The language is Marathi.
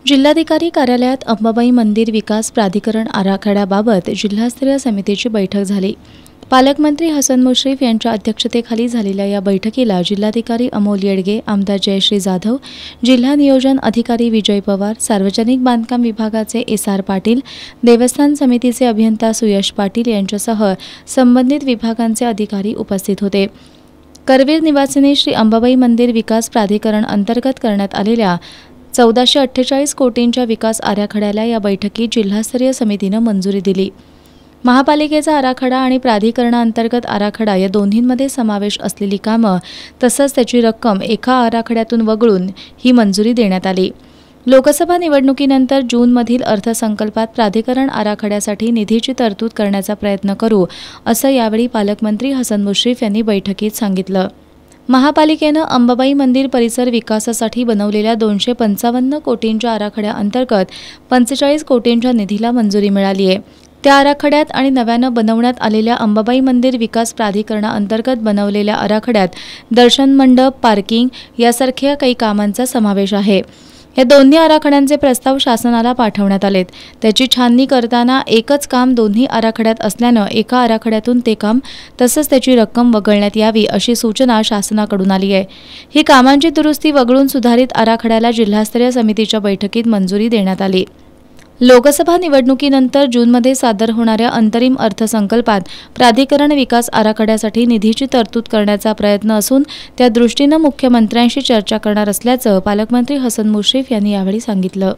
जिल्हाधिकारी कार्यालयात अंबाबाई मंदिर विकास प्राधिकरण आराखड्याबाबत जिल्हास्तरीय समितीची बैठक झाली। पालकमंत्री हसन मुश्रीफ यांच्या अध्यक्षतेखाली झालेल्या या बैठकीला जिल्हाधिकारी अमोल येडगे, आमदार जयश्री जाधव, जिल्हा नियोजन अधिकारी विजय पवार, सार्वजनिक बांधकाम विभागाचे एस.आर. पाटील, देवस्थान समितीचे अभियंता सुयश पाटील यांच्यासह संबंधित विभागांचे अधिकारी उपस्थित होते। करवीर निवासिनी श्री अंबाबाई मंदिर विकास प्राधिकरण अंतर्गत करण्यात आलेल्या 1448 कोटींच्या विकास आराखड्याला या बैठकीत जिल्हास्तरीय समितीने मंजुरी दिली। महापालिकेचा आराखडा आणि प्राधिकरणाअंतर्गत आराखडा या दोन्हींमध्ये समावेश असलेली कामं तसंच त्याची रक्कम एका आराखड्यातून वगळून ही मंजुरी देण्यात आली। लोकसभा निवडणुकीनंतर जूनमधील अर्थसंकल्पात प्राधिकरण आराखड्यासाठी निधीची तरतूद करण्याचा प्रयत्न करू, असं यावेळी पालकमंत्री हसन मुश्रीफ यांनी बैठकीत सांगितलं। महापालिकेनं अंबाबाई मंदिर परिसर विकासासाठी बनवलेल्या 255 कोटींच्या आराखड्याअंतर्गत 45 कोटींच्या निधीला मंजुरी मिळाली आहे। त्या आराखड्यात आणि नव्यानं बनवण्यात आलेल्या अंबाबाई मंदिर विकास प्राधिकरणाअंतर्गत बनवलेल्या आराखड्यात दर्शन मंडप, पार्किंग यासारख्या काही कामांचा समावेश आहे। या दोन्ही आराखड्यांचे प्रस्ताव शासनाला पाठवण्यात आलेत। त्याची छाननी करताना एकच काम दोन्ही आराखड्यात असल्यानं एका आराखड्यातून ते काम तसंच त्याची रक्कम वगळण्यात यावी अशी सूचना शासनाकडून आली आहे। ही कामांची दुरुस्ती वगळून सुधारित आराखड्याला जिल्हास्तरीय समितीच्या बैठकीत मंजुरी देण्यात आली। लोकसभा निवडणुकीनंतर जूनमध्ये सादर होणाऱ्या अंतरिम अर्थसंकल्पात प्राधिकरण विकास आराखड्यासाठी निधीची तरतूद करण्याचा प्रयत्न असून त्या दृष्टीनं मुख्यमंत्र्यांशी चर्चा करणार असल्याचं पालकमंत्री हसन मुश्रीफ यांनी यावेळी सांगितलं।